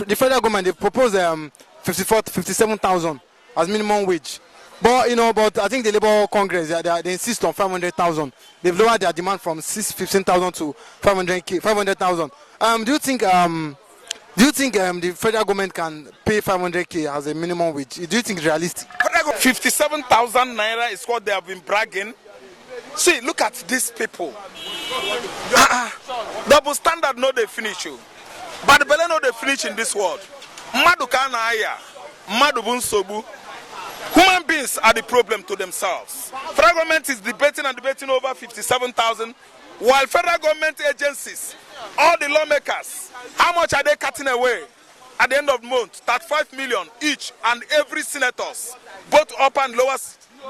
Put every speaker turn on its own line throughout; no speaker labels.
the federal government, they proposed 57,000 as minimum wage. But but I think the Labour Congress they insist on 500,000. They've lowered their demand from 15,000 to 500,000. Do you think the federal government can pay 500k as a minimum wage? Do you think it's realistic?
57,000 naira is what they have been bragging. See, look at these people. Double standard no they finish you. But the belly no they finish in this world. Maduka na aya, madubun sobu. Human beings are the problem to themselves. Federal government is debating over 57,000, while federal government agencies, all the lawmakers, how much are they cutting away at the end of the month? 35 million each and every senators, both upper and lower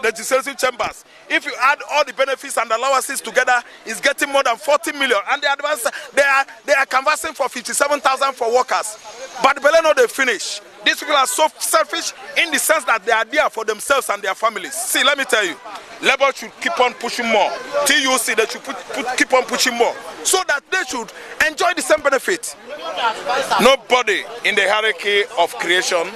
legislative chambers. If you add all the benefits and allowances together, it's getting more than 40 million. And they are canvassing for 57,000 for workers. But the belly no they finish. These people are so selfish in the sense that they are there for themselves and their families. See, let me tell you, Labour should keep on pushing more. TUC, they should keep on pushing more so that they should enjoy the same benefit. Nobody in the hierarchy of creation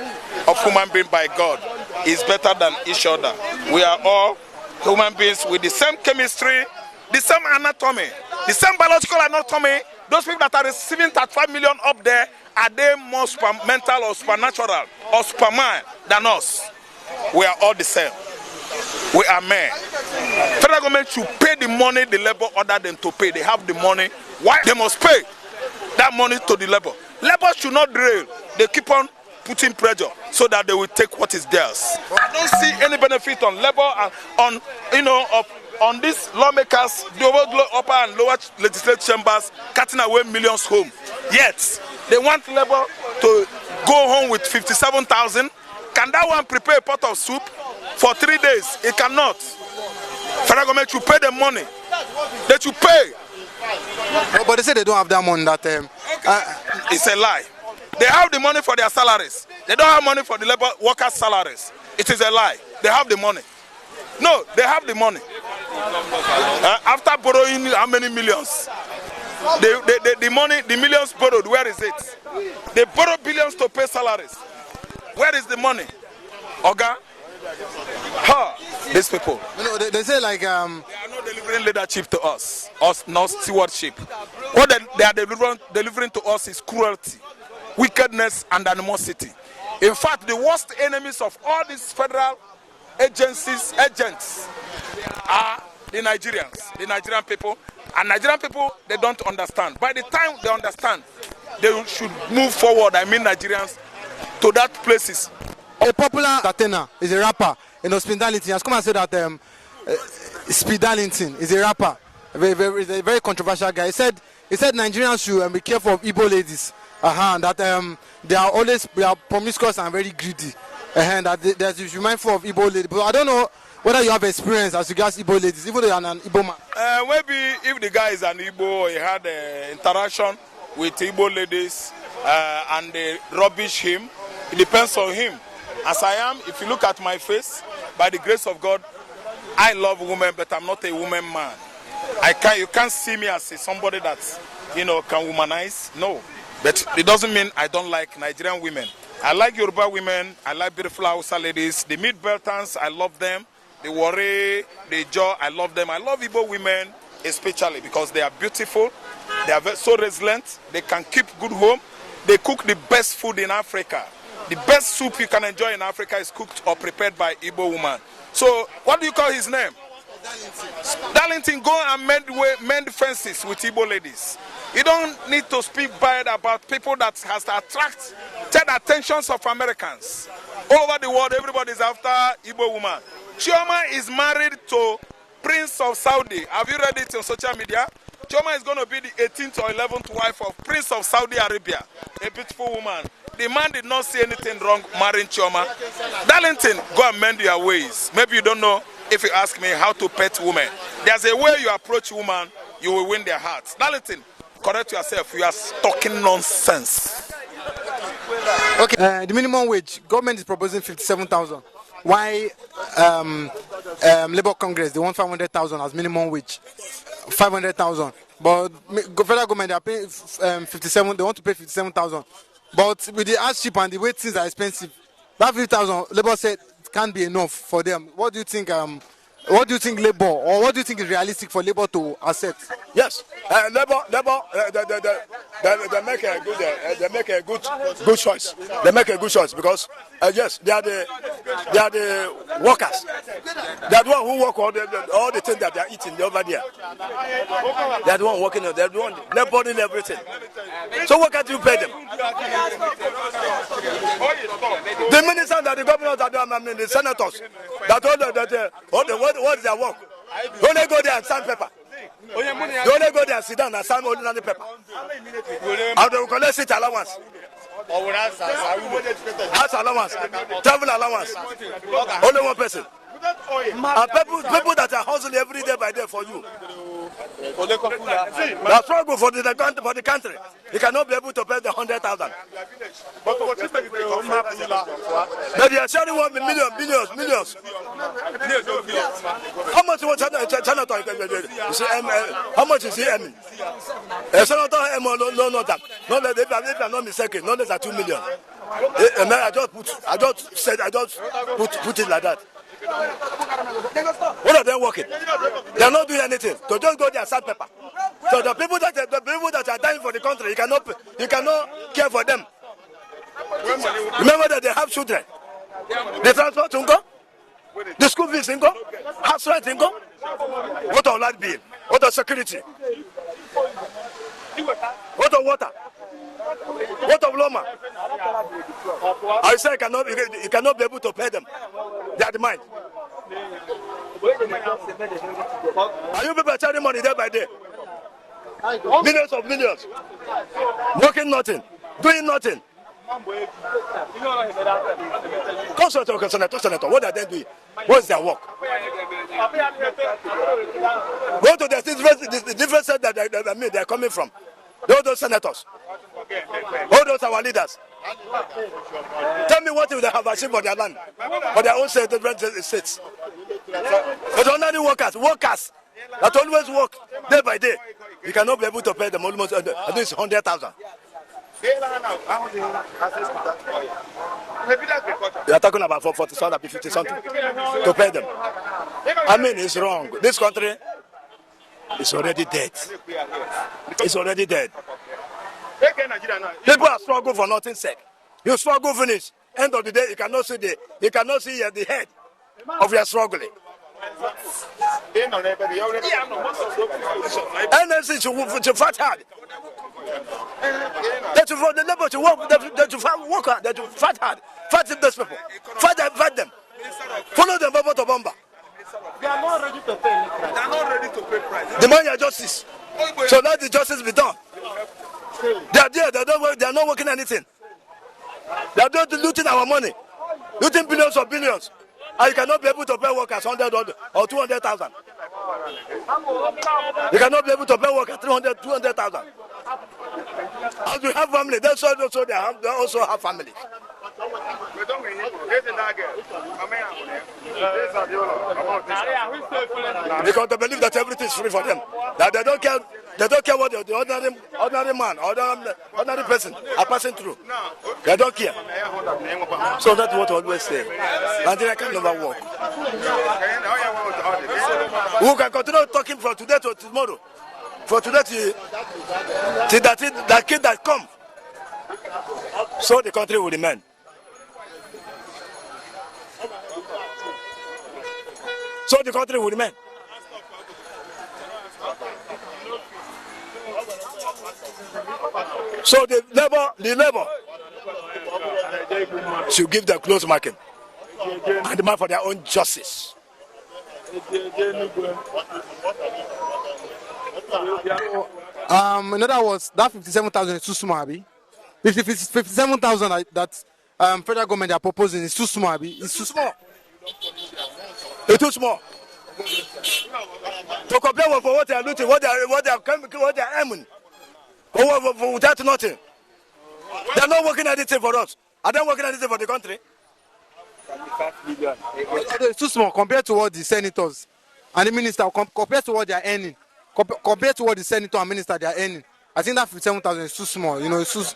of human being by God is better than each other. We are all human beings with the same chemistry, the same anatomy, the same biological anatomy. Those people that are receiving 35 million up there, are they more mental or supernatural or superman than us? We are all the same. We are men. Federal government should pay the money the labor ordered them to pay. They have the money. Why? They must pay that money to the labor. Labor should not derail. They keep on putting pressure so that they will take what is theirs. I don't see any benefit on labor and on these lawmakers, the upper and lower legislative chambers cutting away millions home. Yet they want labor to go home with 57,000. Can that one prepare a pot of soup for 3 days? It cannot. Federal government should pay them money. They should pay.
But they say they don't have that money that time.
It's a lie. They have the money for their salaries. They don't have money for the labor workers' salaries. It is a lie. They have the money. No, they have the money. After borrowing how many millions? The money, the millions borrowed, where is it? They borrow billions to pay salaries. Where is the money? Oga? These people.
They say like
they are not delivering leadership to us not stewardship. What they are delivering to us is cruelty, wickedness, and animosity. In fact, the worst enemies of all these federal agents are the Nigerians, the Nigerian people. And Nigerian people, they don't understand. By the time they understand, they should move forward, Nigerians, to that places.
A popular entertainer is a rapper, Speed Darlington has come and said that Speed Darlington is a rapper, a very controversial guy. He said Nigerians should be careful of Igbo ladies, that they are promiscuous and very greedy, and that they should be mindful of Igbo ladies. But I don't know whether you have experience as regards Igbo ladies, even though you are an Igbo man.
Maybe if the guy is an Igbo, he had interaction with Igbo ladies and they rubbish him. It depends on him. As I am, if you look at my face, by the grace of God, I love women, but I'm not a woman man. You can't see me as somebody that can womanize. No, but it doesn't mean I don't like Nigerian women. I like Yoruba women. I like beautiful Hausa ladies. The mid-Beltans, I love them. The Warri, the Jaw, I love them. I love Igbo women, especially because they are beautiful. They are so resilient. They can keep good home. They cook the best food in Africa. The best soup you can enjoy in Africa is cooked or prepared by Igbo woman. So, what do you call his name? Darlington, go and mend fences with Igbo ladies. You don't need to speak bad about people that has attracted attentions of Americans. All over the world, everybody is after Igbo woman. Chioma is married to Prince of Saudi. Have you read it on social media? Chioma is going to be the 18th or 11th wife of Prince of Saudi Arabia, a beautiful woman. The man did not see anything wrong marrying Chioma. Darlington, go and mend your ways. Maybe you don't know, if you ask me, how to pet women. There's a way you approach women, you will win their hearts. Darlington, correct yourself. You are talking nonsense.
Okay, the minimum wage, government is proposing 57,000. Why Labour Congress, they want 500,000 as minimum wage. 500,000. But federal government, they are paying 57, they want to pay 57,000. But with the hardship and the way things are expensive, that 50,000, Labour said can't be enough for them. What do you think? What do you think Labour, or what do you think is realistic for Labour to accept?
Yes, Labour, they make a good choice. They make a good choice because yes, they are the workers. They are the one who work all the things that they are eating over there. They are the one working. They are the one laboring everything. So what can't you pay them? The ministers that the governors that I mean the senators that what is their work? They only go there and sign paper. They only go there and sit down and sign ordinary paper. And they will collect seat allowance. House allowance, travel allowance. Only one person. And people that are hustling every day by day for you. That's struggle for the country. You cannot be able to pay the 100,000. But they are sharing 1 million, millions. How much was senator? How much is he earning? A senator no that. Not that if I'm not mistaken, not less than 2 million. I just put it like that. What are they working? They are not doing anything. So just go there and sign paper. So the people that are dying for the country, you cannot care for them. Remember that they have children. The transport ingo, the school fees ingo, house rent ingo. What of light bill? What of security? What of water? What of Loma? I say you cannot be able to pay them. They are the mind. Are you people charging money day by day? Millions of millions. Working nothing. Doing nothing. Senator, what are they doing? What's their work? Go to the different side that they are coming from. Those senators. All those our leaders. Tell me what they have achieved for their land, for their own states. But ordinary workers that always work day by day, you cannot be able to pay them almost at least 100,000. They are talking about 40 something, 50 something to pay them. I mean, it's wrong. This country is already dead. It's already dead. People are struggling for nothing's sake. You struggle finish. End of the day, you cannot see the head of your struggling. NLC should fight hard. They should for the labor to work. They should work hard. They should fight hard. Fight those people. Fight them. Follow them bomber to bomber.
They are not ready to pay. They are not ready to pay price.
Demand your justice. So let the justice be done. They are there. They are not working anything. They are just looting our money, looting billions of billions, and you cannot be able to pay workers 100 or 200,000. You cannot be able to pay workers 200,000. As we have family, they also have families. Because they believe that everything is free for them. That they don't care what the ordinary man, ordinary person are passing through. They don't care. So that's what I always say. Nigeria can never work. We can continue talking from today to tomorrow. For today till that kid that come. So the country will remain. So the country will remain. So the labor should give them close market and demand for their own justice.
In other words, that 57,000 is too small, Abi. 57,000 that federal government are proposing is too small, Abi. It's too small.
It's too small. To compare with what they are looting, what they are aiming, without nothing. They are not working anything for us. Are they working anything for the country?
It's too small compared to what the senators and the minister, compared to what they are earning, compared to what the senator and minister they are earning. I think that 57,000 is too small. You know, it's just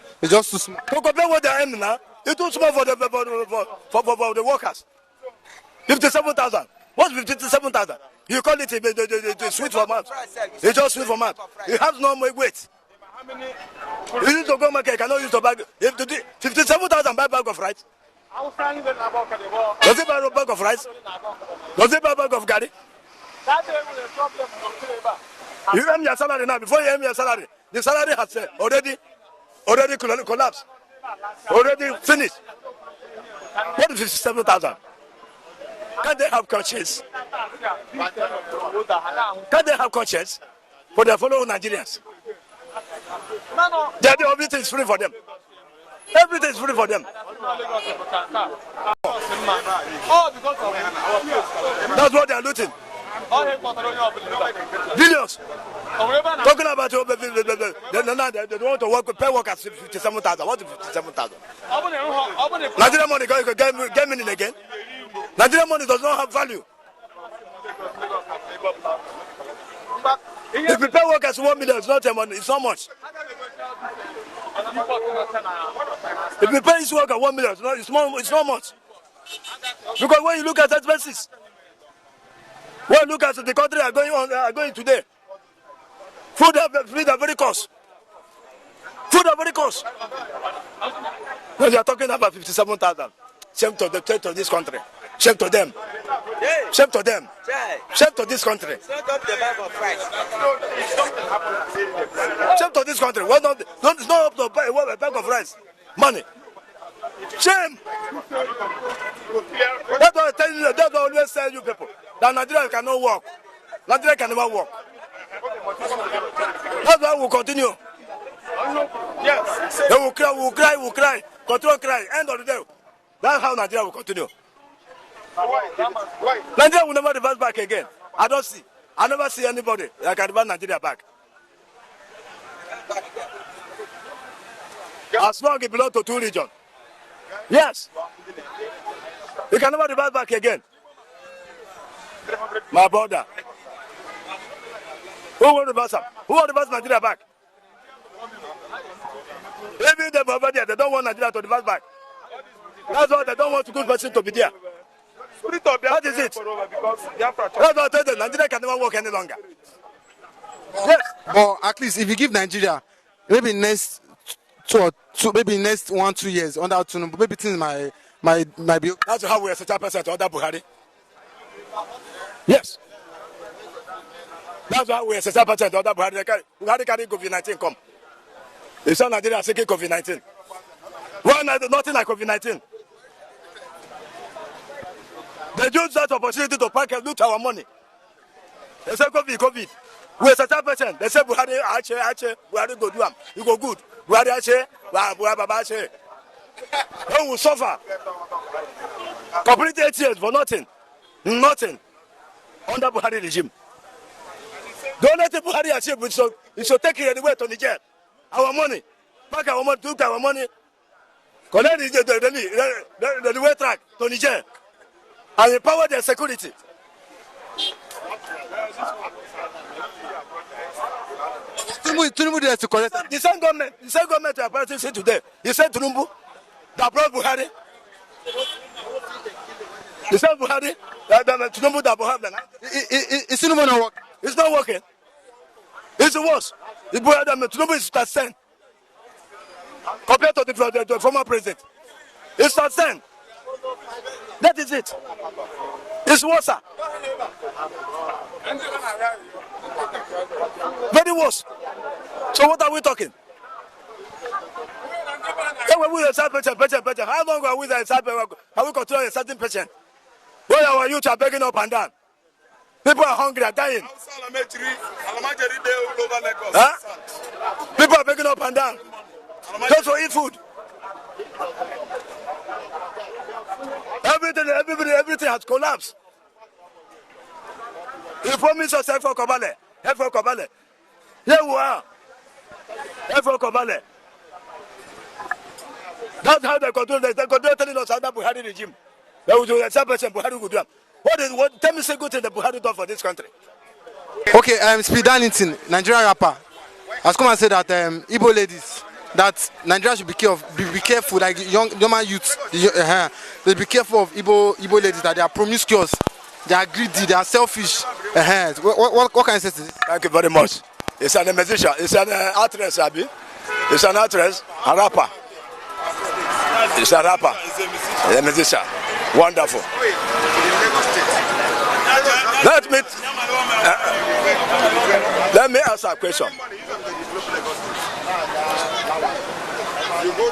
too small.
To compare what they are aiming now, it's too small for the workers. 57,000. What's 57,000? You call it a sweet for mouth. It's just sweet for mouth. It has no more weight. You need to go market, you cannot use the bag. 57,000 buy bag of rice. Does it buy a bag of rice? Does it buy a bag of garri? You earn your salary now. Before you earn your salary, the salary has already collapsed. Already finished. What is 57,000? Can they have conscience? Can they have conscience for their fellow Nigerians? Everything is free for them. Everything is free for them. That's what they are looting. Billions. Talking about they want to work with pay workers 57,000. What is 57,000? Nigerian money get meaning again. Nigerian money does not have value. If you pay workers 1 million, it's not money. It's not much. If you pay each worker 1 million, it's not much. Because when you look at expenses, when you look at the country are going today, food are very cost. Food are very cost. Now you are talking about 57,000. Shame to this country. Shame to them. Shame to them. Shame to this country. Shame to this country. It's not up to buy a bag of rice. Money. Shame. That's what I tell you. That's what I always tell you people. That Nigeria cannot work. Nigeria can never work. That's why we'll continue. Yes. They will cry. Control cry. End of the day. That's how Nigeria will continue. Nigeria will never reverse back again. I never see anybody that can reverse Nigeria back. As long as it belongs to two regions. Yes. You can never reverse back again. My brother. Who will reverse them? Who will reverse Nigeria back? Even them over there, they don't want Nigeria to reverse back. That's why they don't want a good person to be there. What is it? That's what I tell them. Nigeria can never work any longer. Yes.
But at least if you give Nigeria, maybe next 1-2 years under tinubu, maybe things might be.
That's how we are set up under Buhari. Yes. That's why we are set up under Buhari. Buhari carry COVID-19 come. It's not Nigeria seeking COVID-19. Why nothing like COVID-19? They use that opportunity to pack and loot our money. They say COVID. We are set up patient. They say Buhari Buhari go do am. You go good. Buhari Buhari. They will suffer. Complete 8 years for nothing. Nothing. Under Buhari regime. The only thing Buhari achieved is to take it anywhere to Niger. Our money. Pack our money, took our money. Connect the way track to Niger. And empower their security.
Tinubu there to correct.
The same government are apparently saying today. He said Tinubu that brought Buhari. The same Buhari that Tinubu that Buhari.
Is Tinubu not working?
It's not working. It's worse. The Buhari that Tinubu is +10 compared to the former president. It's +10. That is it. It's worse. Very worse. So what are we talking? When we are patient. How long are we are we controlling a certain patient? Where our youth are begging up and down. People are hungry, are dying. Huh? People are begging up and down. Just to eat food. Everything has collapsed. You promise us for Kobale. Here we are. For Kobale. That's how they control. They control telling us how the Buhari regime. They will do a person Buhari would do. Tell me say good thing the Buhari done for this country.
Okay, Speed Darlington, Nigerian rapper. has come and said that Igbo ladies, that Nigeria should be careful, like young man youths, they be careful of Igbo ladies, that they are promiscuous, they are greedy, they are selfish. What can you say to this?
Thank you very much. It's an musician, it's an actress, Abi. It's an actress, a rapper. It's a rapper, a musician. Wonderful. Let me ask a question.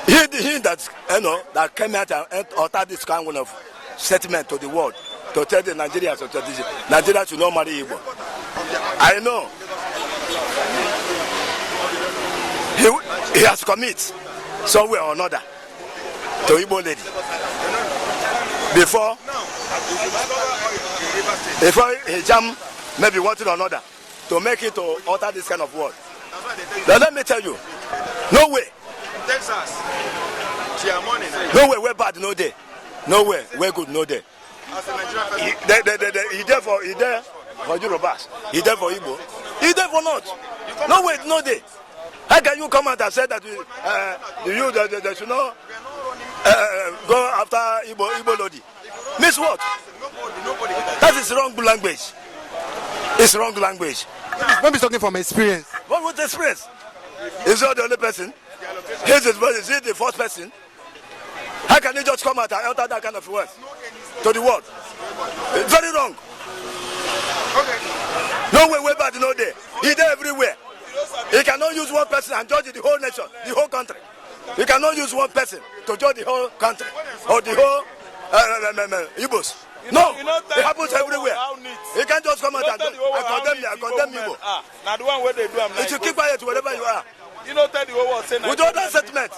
He that came out and uttered this kind of statement to the world to tell the Nigerians Nigeria should not marry Igbo. I know he has committed somewhere or another to Igbo lady before he jam maybe one thing or another to make it to utter this kind of word. Now let me tell you, no way.
Texas.
No way, we're bad, no day. No way, we're good, no day. He there for Yorubas. He there for Igbo. He there for not. No way, no day. How can you come out and say that they should not go after Igbo Lodi? Miss what? That is wrong language. It's wrong language.
Maybe talking from experience.
What was the experience? Is not the only person. Is he the first person? How can you just come out and utter that kind of word to the world? It's very wrong. No way, way bad, no day. He's there everywhere. He cannot use one person and judge the whole nation, the whole country. He cannot use one person to judge the whole country or the whole Igbo'S. No, it happens everywhere. He can't just come out and condemn Igbo.
Now the one where they do,
you should keep quiet wherever you are.
You know, tell the whole world,
with all that settlement.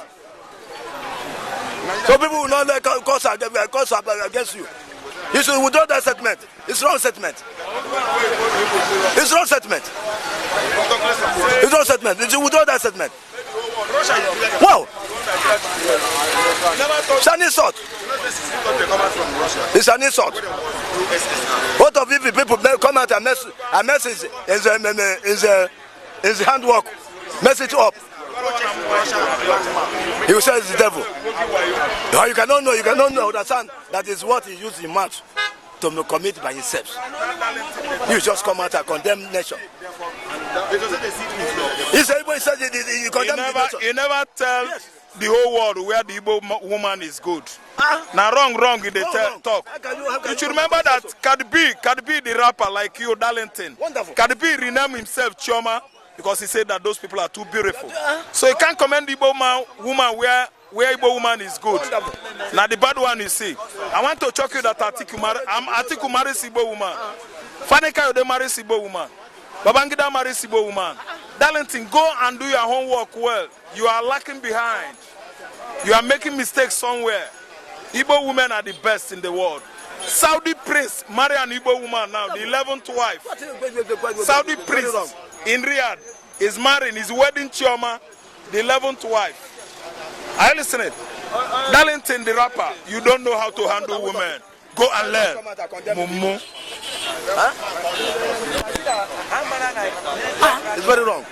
So people will not cause against you. You should withdraw that settlement. It's wrong settlement. It's wrong settlement. It's wrong settlement. You should withdraw that settlement. Wow. It's an insult. It's an insult. Both of you people come out and message is handwork. Message up. He will say it's the devil. No, you cannot know, understand that is what he used in mouth to commit by himself. You just come out and condemn nation. He
never tell the whole world where the Igbo woman is good. Now wrong in the talk. You should remember that Cardi B the rapper like you, Darlington. Cardi B renamed himself Chioma because he said that those people are too beautiful. So you can't commend the Igbo woman where Igbo woman is good. Now the bad one you see. I want to shock you that Atiku marries Igbo woman. Fanika Yode marries Igbo woman. Babangida marries Igbo woman. Darlington, go and do your homework well. You are lacking behind. You are making mistakes somewhere. Igbo women are the best in the world. Saudi prince marry an Igbo woman now, the 11th wife. Saudi prince in Riyadh is marrying his wedding Chioma, the 11th wife. Are you listening? Darlington, the rapper, you don't know how to handle women. Go and learn. Mumu.
It's very wrong.